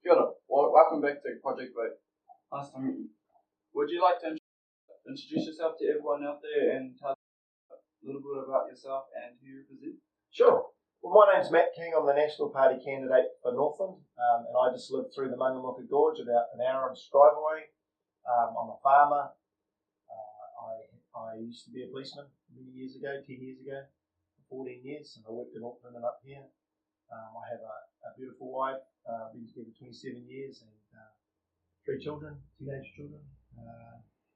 Kia ora. Welcome back to Project Vote. Nice to meet you. Would you like to introduce yourself to everyone out there and tell a little bit about yourself and who you represent? Sure. Well, my name's Matt King. I'm the National Party candidate for Northland, and I just live through the Mangamuka Gorge, about an hour and drive away. I'm a farmer. I used to be a policeman many years ago, 10 years ago, 14 years, and I worked in Auckland and up here. I have a beautiful wife, been together 27 years, and 3 children, teenage children.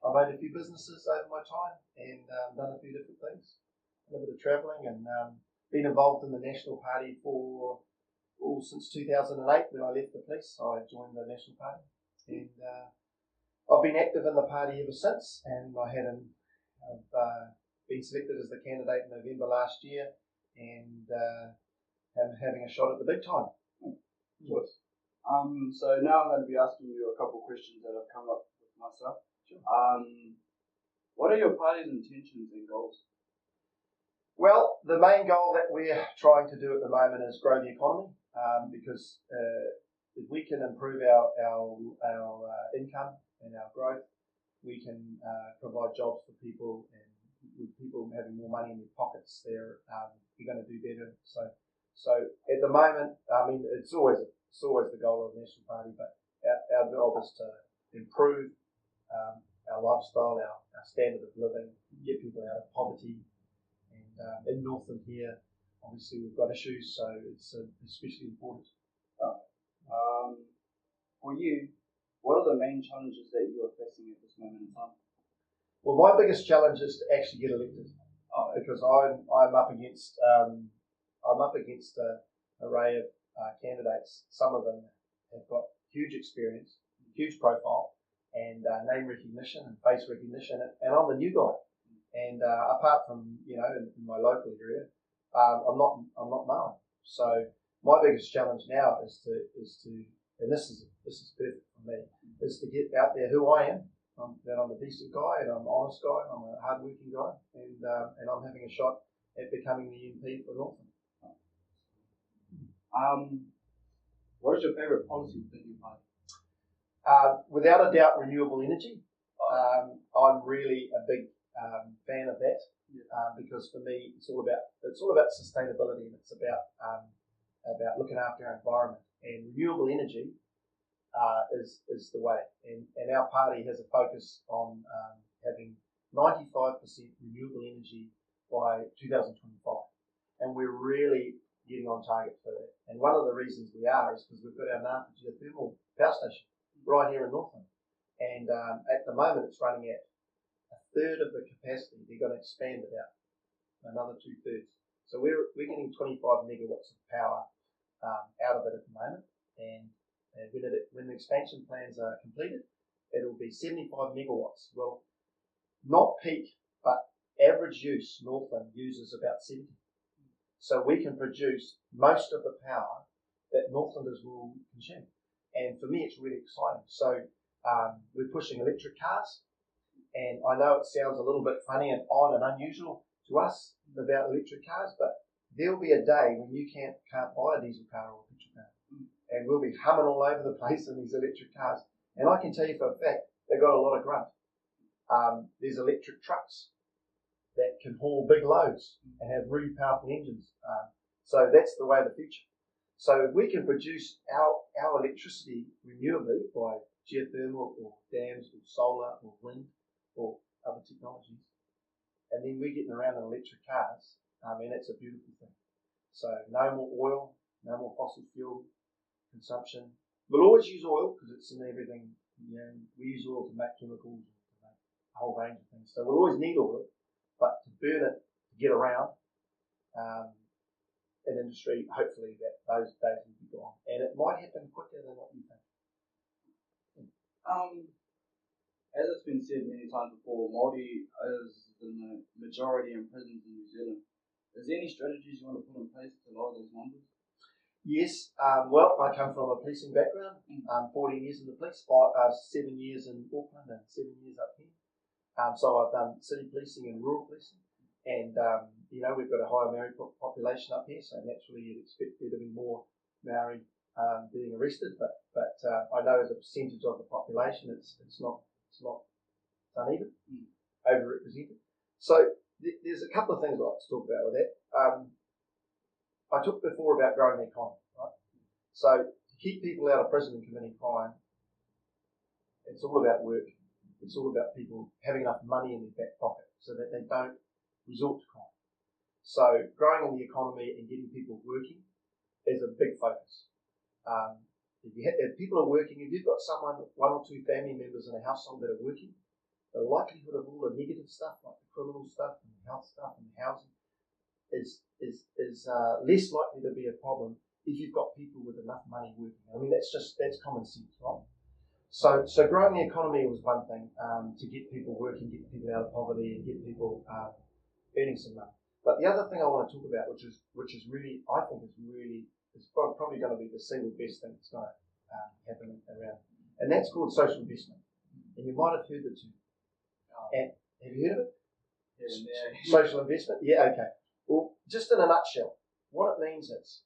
I've owned a few businesses over my time and done a few different things, a little bit of travelling, and been involved in the National Party since 2008 when I left the police. I joined the National Party, and I've been active in the party ever since, and I've been selected as the candidate in November last year, and am having a shot at the big time. Yes. So now I'm going to be asking you a couple of questions that have come up with myself. Sure. What are your party's intentions and goals? Well, the main goal that we're trying to do at the moment is grow the economy, because if we can improve our income and our growth, we can provide jobs for people, and with people having more money in their pockets, they're going to do better. So at the moment, I mean, it's always the goal of the National Party, but our job is to improve our lifestyle, our standard of living, get people out of poverty. And in Northland here, obviously we've got issues, so it's especially important. For you, what are the main challenges that you are facing at this moment in time? Well, my biggest challenge is to actually get elected, because I'm up against an array of candidates. Some of them have got huge experience, huge profile, and name recognition and face recognition, and I'm the new guy. And apart from in my local area, I'm not known. So my biggest challenge now is to and this is perfect for me, is to get out there who I am. That I'm a decent guy, and I'm an honest guy, and I'm a hard-working guy, and I'm having a shot at becoming the MP for Northland. What is your favourite policy within your party? Without a doubt, renewable energy. I'm really a big fan of that, because for me, it's all about sustainability, and it's about looking after our environment. And renewable energy is the way. And our party has a focus on having 95% renewable energy by 2025, and we're really getting on target for that. And one of the reasons we are is because we've got our Napa geothermal power station right here in Northland, and at the moment it's running at a third of the capacity. They're going to expand it out another 2/3. So we're getting 25 megawatts of power out of it at the moment, and when the expansion plans are completed, it'll be 75 megawatts. Well, not peak, but average use, Northland uses about 70. So we can produce most of the power that Northlanders will consume. And for me, it's really exciting. So we're pushing electric cars. And I know it sounds a little bit funny and odd and unusual to us about electric cars, but there'll be a day when you can't buy a diesel car or a petrol car. And we'll be humming all over the place in these electric cars. And I can tell you for a fact, they've got a lot of grunt. There's electric trucks that can haul big loads and have really powerful engines. So that's the way of the future. So if we can produce our electricity renewably by geothermal or dams or solar or wind or other technologies, and then we're getting around in electric cars, it's a beautiful thing. So no more oil, no more fossil fuel consumption. We'll always use oil because it's in everything. We use oil to make chemicals, to make a whole range of things. So we'll always need oil, but to burn it, to get around in industry, hopefully those days will be gone. And it might happen quicker than what you think. As it's been said many times before, Māori is the majority in prisons in New Zealand. Is there any strategies you want to put in place to lower those numbers? Yes, well, I come from a policing background, 14 years in the police, 7 years in Auckland and 7 years up here. So I've done city policing and rural policing, and we've got a higher Maori population up here, so naturally you'd expect there to be more Maori being arrested, but I know as a percentage of the population, it's uneven, overrepresented. So there's a couple of things I'd like to talk about with that. I talked before about growing the economy, right? So to keep people out of prison and committing crime, it's all about work. It's all about people having enough money in their back pocket so that they don't resort to crime. So growing the economy and getting people working is a big focus. If people are working, if you've got one or two family members in a household that are working, the likelihood of all the negative stuff, like the criminal stuff and the health stuff and the housing, is less likely to be a problem if you've got people with enough money working. I mean, that's common sense, right? So growing the economy was one thing, to get people working, get people out of poverty, and get people earning some money. But the other thing I want to talk about, which is really, I think is probably going to be the single best thing that's going to happen around, and that's called social investment. And you might have heard the term. And have you heard of it? Yeah. Social investment? Yeah, okay. Well, just in a nutshell, what it means is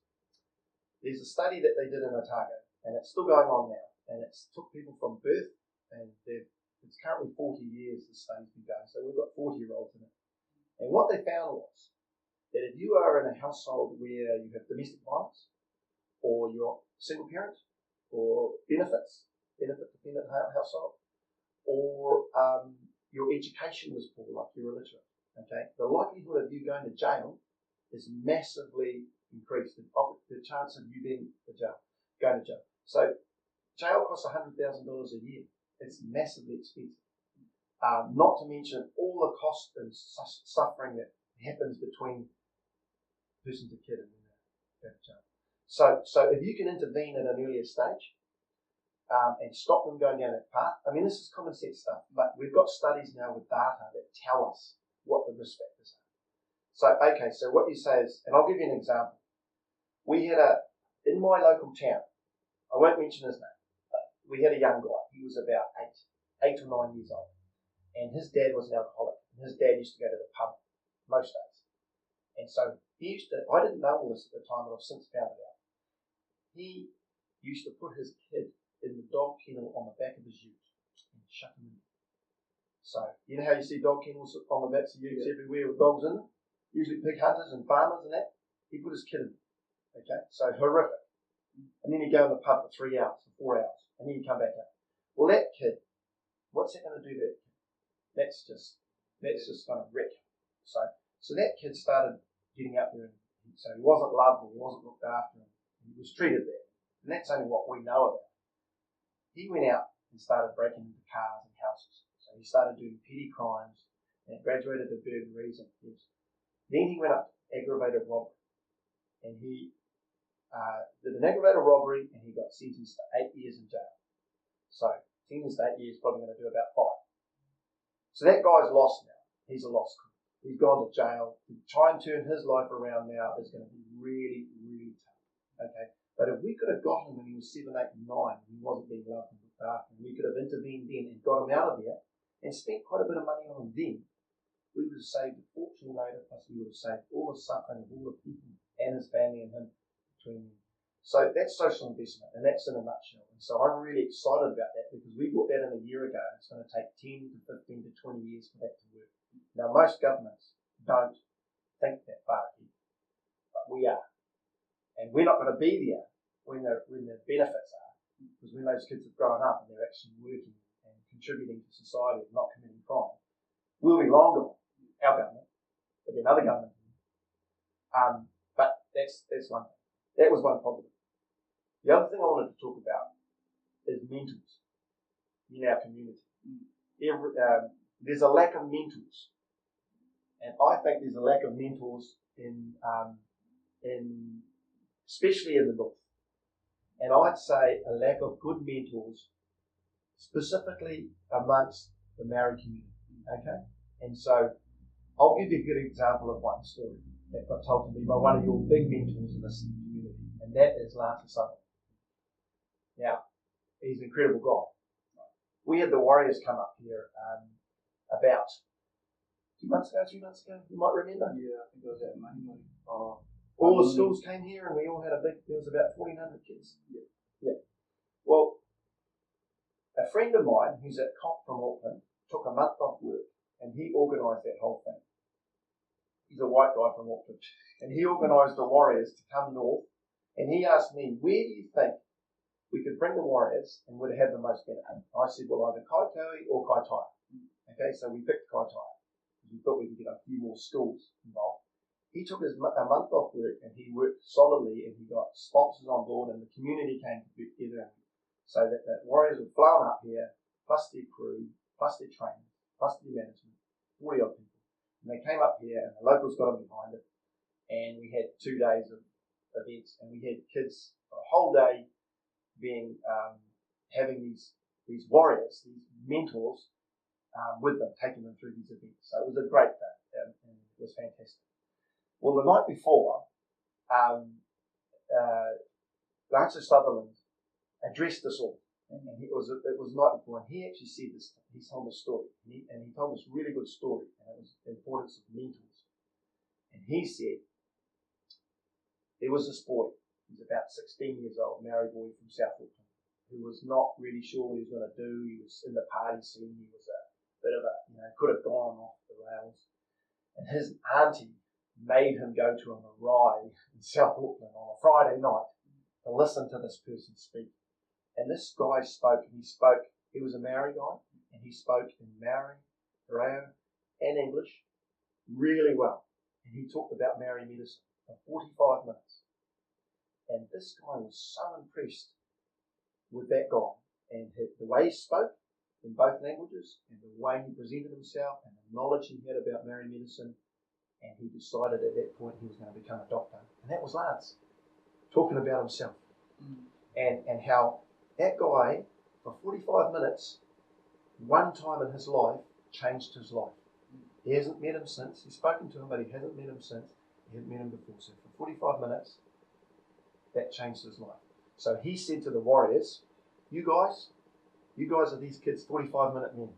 there's a study that they did in Otago, and it's still going on now, and it's took people from birth, and it's currently 40 years the study's been going, so we've got 40-year-olds in it. And what they found was that if you are in a household where you have domestic violence, or you're single parent, or benefit-dependent household, or your education was poor, like you're illiterate, okay, the likelihood of you going to jail is massively increased. The chance of you going to jail. So jail costs $100,000 a year. It's massively expensive. Not to mention all the cost and suffering that happens between person to kid and then jail. So if you can intervene at an earlier stage, and stop them going down that path. I mean, this is common sense stuff, but we've got studies now with data that tell us what the risk factors are. So what you say is, and I'll give you an example. We had in my local town, I won't mention his name, but we had a young guy. He was about 8 or 9 years old, and his dad was an alcoholic. And his dad used to go to the pub most days. And so I didn't know all this at the time, but I've since found it out. He used to put his kid in the dog kennel on the back of his ute and shut him in. So, you know how you see dog kennels on the backs of utes everywhere with dogs in them? Usually pig hunters and farmers and that. He put his kid in. Okay, so horrific. And then he'd go in the pub for 3 hours, for 4 hours, and then he'd come back out. Well, that kid, what's that going to do to that kid? That's just going to wreck him. So that kid started getting up there, and so he wasn't loved, and he wasn't looked after, and he was treated bad. And that's only what we know about. He went out and started breaking into cars and houses. So he started doing petty crimes and graduated to burglaries and thefts. Then he went up to aggravated robbery. And he did an aggravated robbery and he got sentenced to 8 years in jail. So sentenced to 8 years, probably going to do about 5. So that guy's lost now. He's a lost criminal. He's gone to jail. To try and turn his life around now is going to be really, really tough. Okay. But if we could have got him when he was 7, 8, and 9, and he wasn't being loved and looked after, and we could have intervened then and got him out of there and spent quite a bit of money on him then, we would have saved a fortune later, plus we would have saved all the suffering of all the people and his family and him between them. So that's social investment, and that's in a nutshell. And so I'm really excited about that because we brought that in a year ago, and it's going to take 10 to 15 to 20 years for that to work. Now, most governments don't think that far ahead, but we are. And we're not going to be there when the benefits are, because when those kids have grown up and they're actually working and contributing to society and not committing crime, we'll be long gone. Our government, there'll be another government. But that's one thing. That was one positive. The other thing I wanted to talk about is mentors in our community. There's a lack of mentors, and I think there's a lack of mentors in especially in the north. And I'd say a lack of good mentors, specifically amongst the Maori community. Okay? And so I'll give you a good example of one story that got told to me by one of your big mentors in this community, and that is Lance Sutherland. Now, he's an incredible guy. We had the Warriors come up here about 2 months ago, 3 months ago, you might remember. Yeah, I think it was at Mahimari. All the schools came here, and we all had there was about 1,400 kids. Yeah. Well, a friend of mine who's at COP from Auckland took a month off work, and he organised that whole thing. He's a white guy from Auckland, and he organised the Warriors to come north, and he asked me, where do you think we could bring the Warriors and would have the most benefit? I said, well, either Kaikoui or Kaitaia. Okay, so we picked Kaitaia. We thought we could get a few more schools involved. He took a month off work, and he worked solidly, and he got sponsors on board, and the community came together, so that the Warriors were flown up here, plus their crew, plus their training, plus their management, 40 odd people. And they came up here, and the locals got them behind it, and we had 2 days of events, and we had kids for a whole day being having these warriors, these mentors with them, taking them through these events. So it was a great day, and it was fantastic. Well, the night before, Lance Sutherland addressed us all, and it was the night before, and he actually said this. He told a story, and he told this really good story, and it was the importance of mentors. And he said there was this boy. He was about 16 years old, Maori boy from South Auckland, who was not really sure what he was going to do. He was in the party scene. He was a bit of could have gone off the rails. And his auntie made him go to a marae in South Auckland on a Friday night to listen to this person speak. And this guy spoke, and he was a Maori guy, and he spoke in Maori, Reo, and English really well. And he talked about Maori medicine for 45 minutes. And this guy was so impressed with that guy, and the way he spoke in both languages, and the way he presented himself, and the knowledge he had about Maori medicine, and he decided at that point he was going to become a doctor. And that was Lance, talking about himself. And how that guy, for 45 minutes, one time in his life, changed his life. He hasn't met him since. He's spoken to him, but he hasn't met him since. He hadn't met him before. So for 45 minutes, that changed his life. So he said to the Warriors, you guys are these kids' 45-minute men.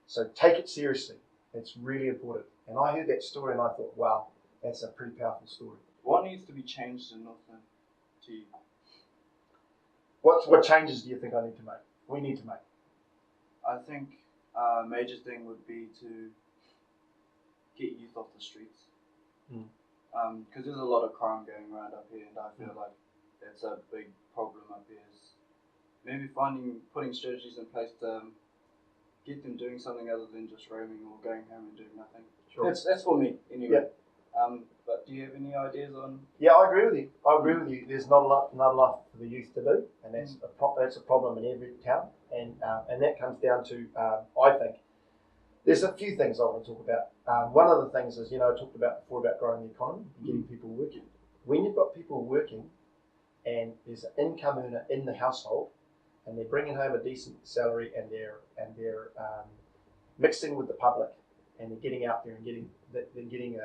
So take it seriously. It's really important. And I heard that story and I thought, wow, that's a pretty powerful story. What needs to be changed in Northland to you? What changes do you think we need to make? I think a major thing would be to get youth off the streets. Because there's a lot of crime going around up here, and I feel like that's a big problem up here. Is maybe putting strategies in place to get them doing something other than just roaming or going home and doing nothing. Sure. That's for me anyway. Yeah. But do you have any ideas on? Yeah, I agree with you. There's not enough for the youth to do, and that's a problem in every town, and that comes down to I think there's a few things I want to talk about. One of the things is, I talked about before about growing the economy, getting people working. When you've got people working, and there's an income earner in the household, and they're bringing home a decent salary, and they're mixing with the public, and they're getting out there and getting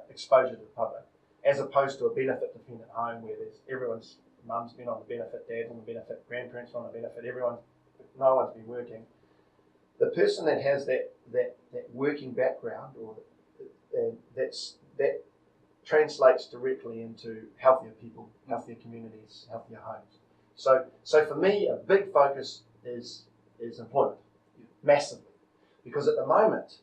exposure to the public, as opposed to a benefit dependent home where there's everyone's mum's been on the benefit, dad's on the benefit, grandparents on the benefit, no one's been working. The person that has that working background, or that translates directly into healthier people, healthier communities, healthier homes. So for me, a big focus is employment, massively, because at the moment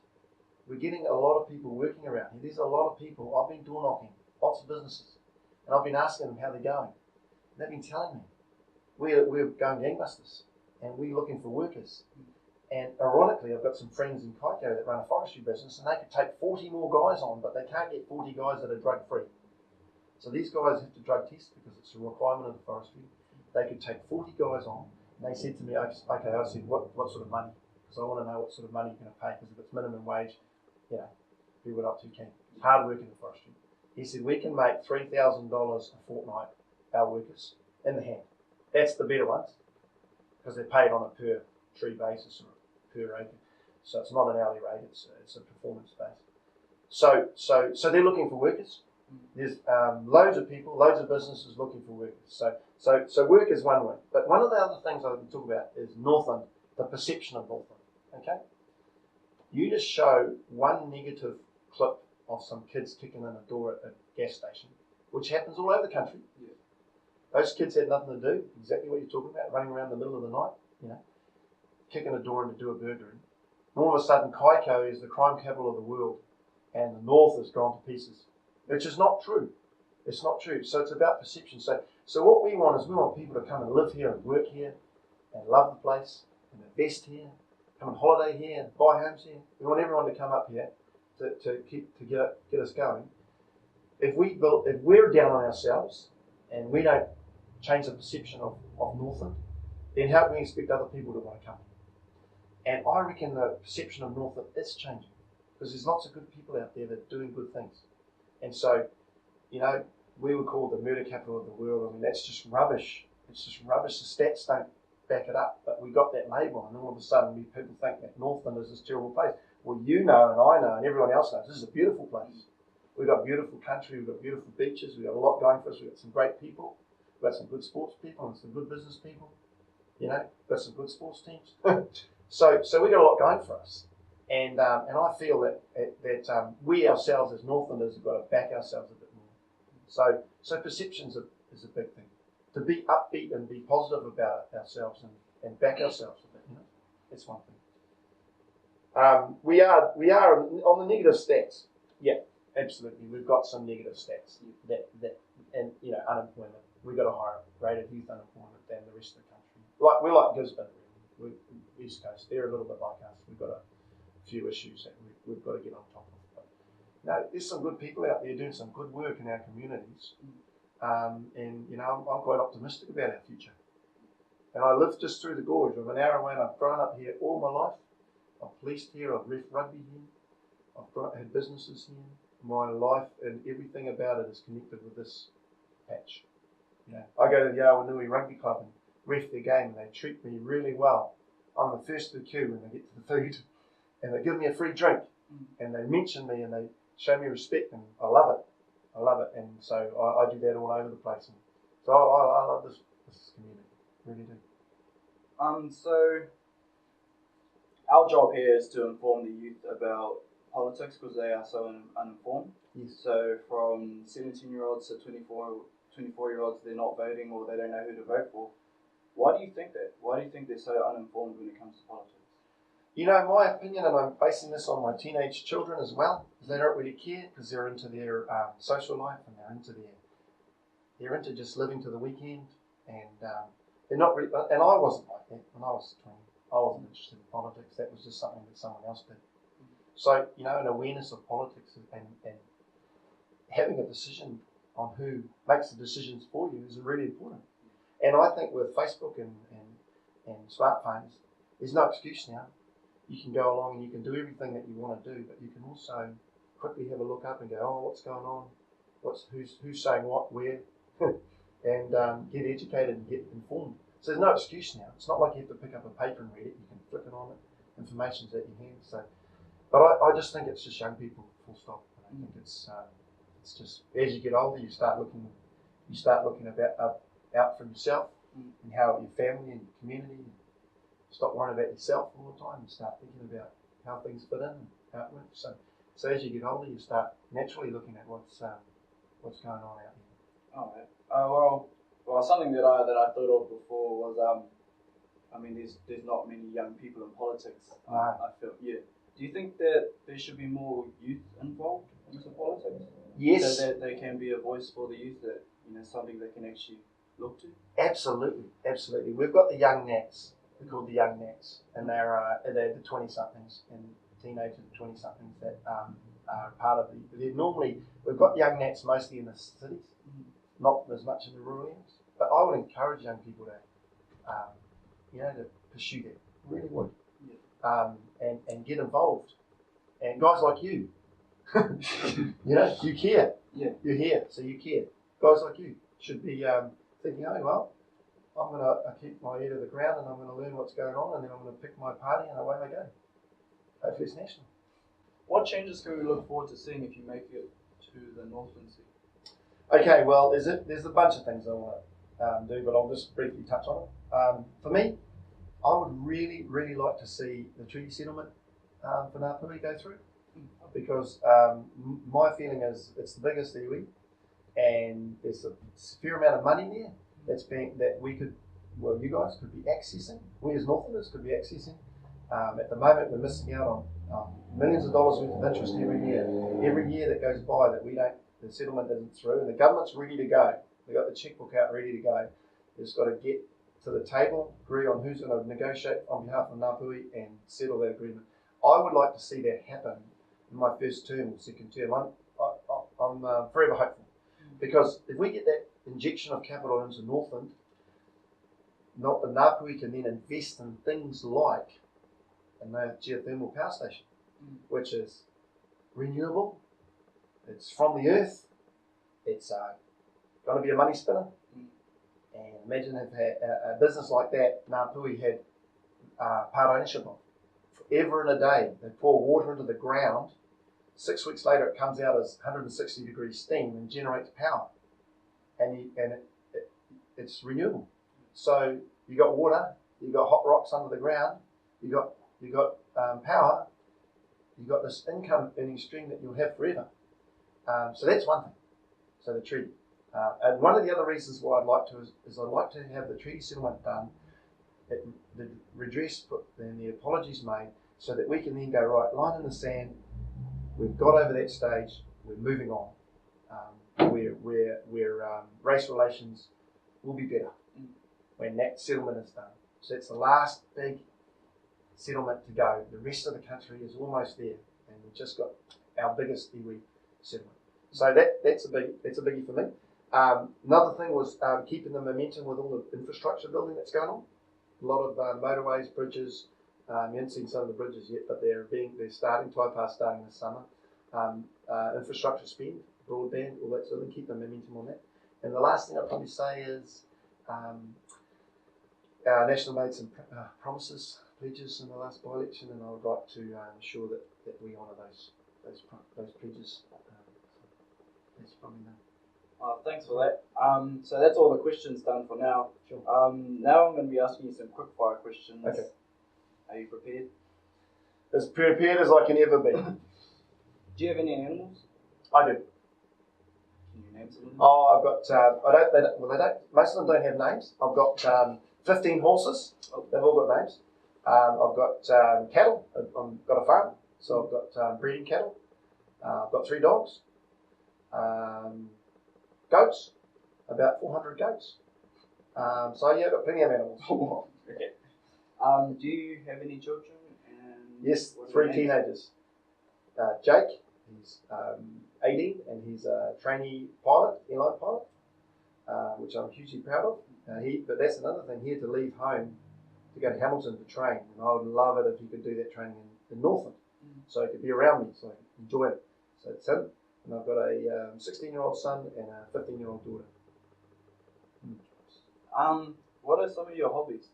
we're getting a lot of people working around here. There's a lot of people. I've been door knocking, lots of businesses, and I've been asking them how they're going. And they've been telling me we're going gangbusters, and we're looking for workers. And ironically, I've got some friends in Kaikoui that run a forestry business, and they could take 40 more guys on, but they can't get 40 guys that are drug-free. So these guys have to drug test because it's a requirement of the forestry. They could take 40 guys on, and they said to me, okay, I said, what sort of money? Because I want to know what sort of money you're going to pay, because if it's minimum wage, people are not too keen. It's hard work in the forestry. He said, we can make $3,000 a fortnight, our workers, in the hand. That's the better ones, because they're paid on a per tree basis or per acre. So it's not an hourly rate, it's a performance base. So they're looking for workers. There's loads of people, loads of businesses looking for workers. So work is one way. But one of the other things I want to talk about is Northland, the perception of Northland. Okay? You just show one negative clip of some kids kicking in a door at a gas station, which happens all over the country. Yeah. Those kids had nothing to do, exactly what you're talking about, running around in the middle of the night, kicking a door in to do a burglary. And all of a sudden, Kaiko is the crime capital of the world, and the north has gone to pieces, which is not true. It's not true. So it's about perception. So what we want is we want people to come and live here and work here and love the place and invest here, come on holiday here and buy homes here. We want everyone to come up here to get us going. If we're down on ourselves and we don't change the perception of Northland, then how can we expect other people to want to come? And I reckon the perception of Northland is changing because there's lots of good people out there that are doing good things. And so, we were called the murder capital of the world. I mean, that's just rubbish. It's just rubbish. The stats don't back it up. But we got that label, and all of a sudden people think that Northland is this terrible place. Well, you know, and I know, and everyone else knows, this is a beautiful place. We've got beautiful country, we've got beautiful beaches, we've got a lot going for us, we've got some great people, we've got some good sports people and some good business people, we've got some good sports teams. So we've got a lot going for us. And I feel that we ourselves as Northlanders have got to back ourselves a bit more. So perceptions is a big thing. To be upbeat and be positive about ourselves and back ourselves a bit, that's one thing. We are on the negative stats. Yeah, absolutely. We've got some negative stats. And unemployment. We've got a higher rate of youth unemployment than the rest of the country. We're like Gisborne, really. We're East Coast. They're a little bit like us. We've got a few issues that we've got to get on top of. But there's some good people out there doing some good work in our communities. I'm quite optimistic about our future. And I live just through the gorge. I'm an hour away and I've grown up here all my life. I've policed here, I've ref rugby here, I've had businesses here. My life and everything about it is connected with this patch. I go to the Awanui Rugby Club and ref their game and they treat me really well. I'm the first of the queue when they get to the food and they give me a free drink and they mention me and they show me respect and I love it. And so I do that all over the place. And so I love this community, really do. So our job here is to inform the youth about politics because they are so uninformed. Yes. So from 17-year-olds to 24-year-olds, they're not voting or they don't know who to vote for. Why do you think that? Why do you think they're so uninformed when it comes to politics? My opinion, and I'm basing this on my teenage children as well, is they don't really care because they're into their social life and they're into just living to the weekend, and they're not really. And I wasn't like that when I was 20. I wasn't interested in politics. That was just something that someone else did. So an awareness of politics and having a decision on who makes the decisions for you is really important. And I think with Facebook and smartphones, there's no excuse now. You can go along and you can do everything that you want to do, but you can also quickly have a look up and go, oh, what's going on? Who's saying what, where? And get educated and get informed. So there's no excuse now. It's not like you have to pick up a paper and read it. You can flick it on it. Information's at your hands. So, but I just think it's just young people, full stop. I think it's just as you get older, you start looking out for yourself and how your family and your community. Stop worrying about yourself all the time and start thinking about how things fit in and how it works. So as you get older, you start naturally looking at what's going on out there. All right. Well, something that I thought of before was there's not many young people in politics. I feel Do you think that there should be more youth involved into politics? Yes. So that they can be a voice for the youth, that something they can actually look to. Absolutely. We've got the young Nats. They're called the young Nats, and they're the 20-somethings and teenagers, 20-somethings that are part of we've got young Nats mostly in the cities, not as much in the rural areas. But I would encourage young people to pursue that. Really would. Yeah. And get involved. And guys like you, you care. Yeah. You're here, so you care. Guys like you should be thinking, oh well, I'm going to keep my ear to the ground and I'm going to learn what's going on and then I'm going to pick my party and away I go. Hopefully it's national. What changes can we look forward to seeing if you make it to the Northland seat? Okay, well, there's a bunch of things I want to do, but I'll just briefly touch on it. For me, I would really, really like to see the treaty settlement for Ngāpuhi go through because my feeling is it's the biggest iwi. and there's a fair amount of money there that we could, well, you guys could be accessing. We as Northerners could be accessing. At the moment, we're missing out on millions of dollars worth of interest every year. Every year that goes by that the settlement isn't through, and the government's ready to go. They've got the checkbook out ready to go. They've just got to get to the table, agree on who's going to negotiate on behalf of Ngāpuhi and settle that agreement. I would like to see that happen in my first term or second term. I'm forever hopeful, because if we get that injection of capital into Northland, not the Ngāpuhi can then invest in things like a geothermal power station, which is renewable, it's from the earth, it's going to be a money spinner. And imagine if a business like that, Ngāpuhi had part ownership of. Forever and a day, they pour water into the ground. 6 weeks later, it comes out as 160 degree steam and generates power. And it's renewable. So you got water, you got hot rocks under the ground, you got power, you got this income earning stream that you'll have forever. So that's one thing. So the treaty. And one of the other reasons why I'd like to is I'd like to have the treaty settlement done, the redress put and the apologies made, so that we can then go, right, line in the sand, we've got over that stage, we're moving on. Race relations will be better when that settlement is done. So it's the last big settlement to go. The rest of the country is almost there, and we've just got our biggest iwi settlement. So that's a biggie for me. Another thing was keeping the momentum with all the infrastructure building that's going on. A lot of motorways, bridges. You haven't seen some of the bridges yet, but they're starting. Taipa's starting this summer. Infrastructure spend, broadband, all that sort of thing. Keep the momentum on that. And the last thing I'd probably say is our National made some promises, pledges in the last by-election, and I would like to ensure that we honour those pledges. That's probably none. Thanks for that. So that's all the questions done for now. Sure. Now I'm going to be asking you some quick fire questions. Okay. Are you prepared? As prepared as I can ever be. Do you have any animals? I do. Can you name some of them? Oh, I've got. Most of them don't have names. I've got 15 horses. They've all got names. I've got cattle. I've got a farm, so I've got breeding cattle. I've got 3 dogs. Goats, about 400 goats. So yeah, I've got plenty of animals. Okay. Do you have any children? And Yes, 3 teenagers. Jake, he's 18, and he's a trainee pilot, airline pilot, which I'm hugely proud of. But that's another thing. He had to leave home to go to Hamilton to train, and I would love it if he could do that training in Northland, so he could be around me, so I could enjoy it. So it's him. And I've got a 16-year-old son and a 15-year-old daughter. What are some of your hobbies?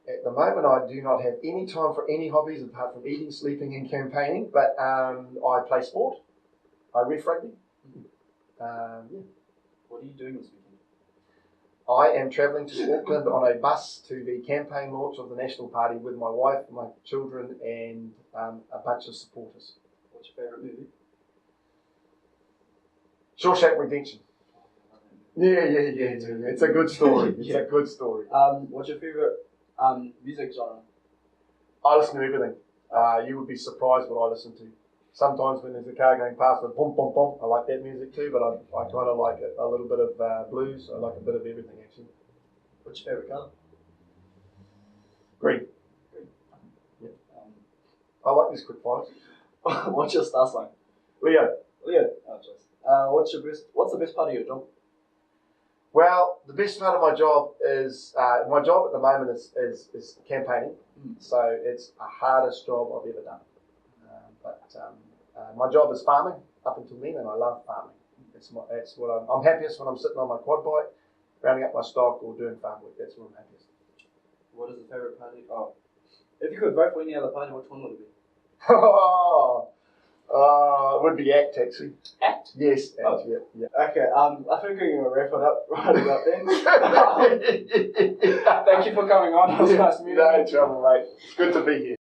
At the moment, I do not have any time for any hobbies apart from eating, sleeping, and campaigning. But I play sport. I ref rugby. Yeah. What are you doing this weekend? I am travelling to Auckland on a bus to the campaign launch of the National Party with my wife, my children, and a bunch of supporters. What's your favourite movie? Shawshank Redemption. Yeah. It's a good story. It's a good story. What's your favourite music genre? I listen to everything. You would be surprised what I listen to. Sometimes when there's a car going past with pom pom pom, I like that music too, but I kind of like a little bit of blues. I like a bit of everything actually. What's your favourite colour? Green. Yeah. I like these quick fires. What's your star sign? Leo. Oh, choice. What's the best part of your job? Well, the best part of my job is my job at the moment is campaigning. So it's the hardest job I've ever done. My job is farming up until then, and I love farming. That's what I'm happiest when I'm sitting on my quad bike, rounding up my stock or doing farm work. That's what I'm happiest. What is the favourite party? Oh, if you could vote for any other party, which one would it be? It would be ACT actually. ACT? Yes, ACT. Oh. Yeah. Okay. I think we're gonna wrap it up right about then. Thank you for coming on. It was nice meeting you. No trouble, mate. It's good to be here.